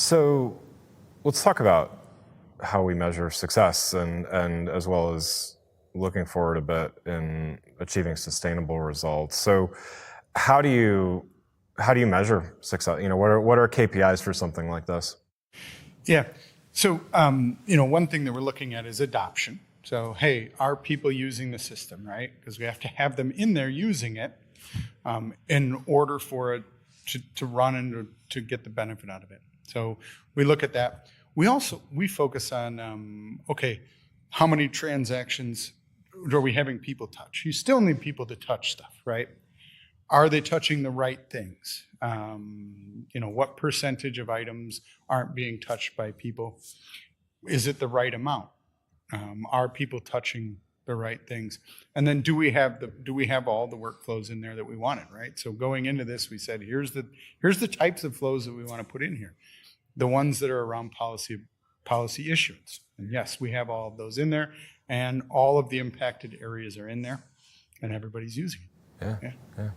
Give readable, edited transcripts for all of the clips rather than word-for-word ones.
So let's talk about how we measure success and as well as looking forward a bit in achieving sustainable results. So how do you measure success? What are KPIs for something like this? Yeah. So, one thing that we're looking at is adoption. So, hey, are people using the system, right? Because we have to have them in there using it in order for it to run and to get the benefit out of it. So we look at that. We focus on, okay, how many transactions are we having people touch? You still need people to touch stuff, right? Are they touching the right things? What percentage of items aren't being touched by people? Is it the right amount? Are people touching the right things? And then do we have all the workflows in there that we wanted, right? So going into this, we said, here's the types of flows that we want to put in here. The ones that are around policy issuance. And yes, we have all of those in there, and all of the impacted areas are in there, and everybody's using it. Yeah.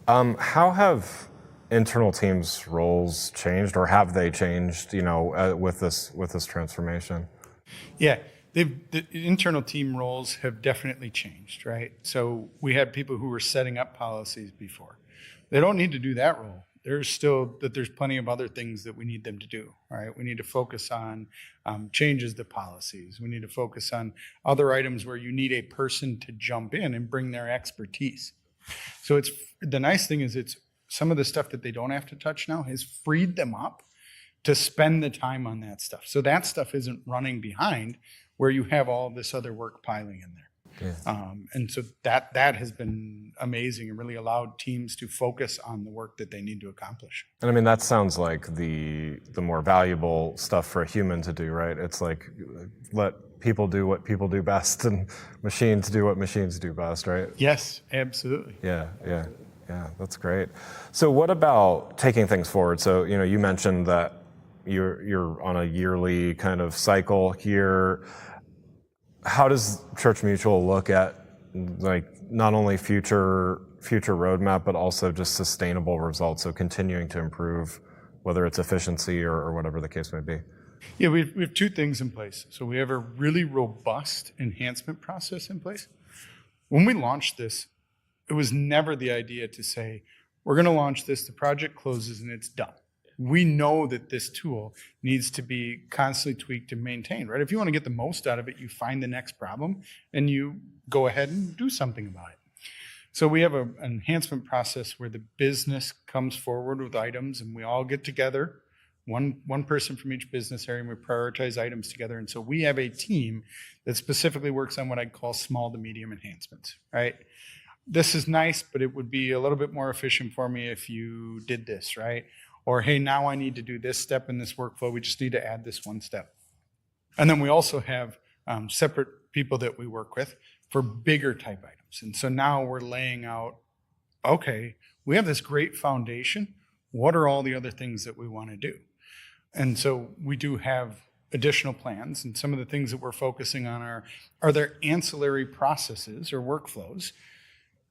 How have internal teams' roles changed, or have they changed? With this transformation. Yeah, the internal team roles have definitely changed, right? So we had people who were setting up policies before. They don't need to do that role. There's plenty of other things that we need them to do, right? We need to focus on changes to policies. We need to focus on other items where you need a person to jump in and bring their expertise. So the nice thing is it's some of the stuff that they don't have to touch now has freed them up to spend the time on that stuff. So that stuff isn't running behind where you have all this other work piling in there. Yeah. And so that has been amazing and really allowed teams to focus on the work that they need to accomplish. And I mean, that sounds like the more valuable stuff for a human to do, right? It's like let people do what people do best and machines do what machines do best, right? Yes, absolutely. Yeah, that's great. So what about taking things forward? So, you mentioned that you're on a yearly kind of cycle here. How does Church Mutual look at like not only future roadmap, but also just sustainable results? So continuing to improve, whether it's efficiency or whatever the case may be. Yeah, we have two things in place. So we have a really robust enhancement process in place. When we launched this, it was never the idea to say, we're going to launch this, the project closes, and it's done. We know that this tool needs to be constantly tweaked and maintained, right? If you want to get the most out of it, you find the next problem and you go ahead and do something about it. So we have an enhancement process where the business comes forward with items and we all get together, one person from each business area, and we prioritize items together. And so we have a team that specifically works on what I'd call small to medium enhancements, right? This is nice, but it would be a little bit more efficient for me if you did this, right? Or, hey, now I need to do this step in this workflow. We just need to add this one step. And then we also have separate people that we work with for bigger type items. And so now we're laying out, okay, we have this great foundation. What are all the other things that we want to do? And so we do have additional plans. And some of the things that we're focusing on are there ancillary processes or workflows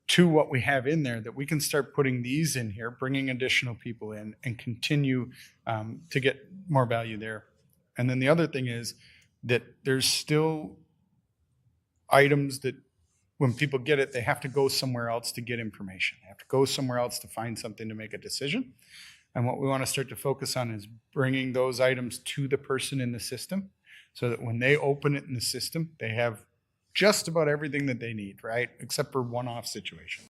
to what we have in there that we can start putting these in here, bringing additional people in, and continue to get more value there. And then the other thing is that there's still items that when people get it, they have to go somewhere else to get information. They have to go somewhere else to find something to make a decision. And what we want to start to focus on is bringing those items to the person in the system so that when they open it in the system, they have just about everything that they need, right? Except for one-off situation.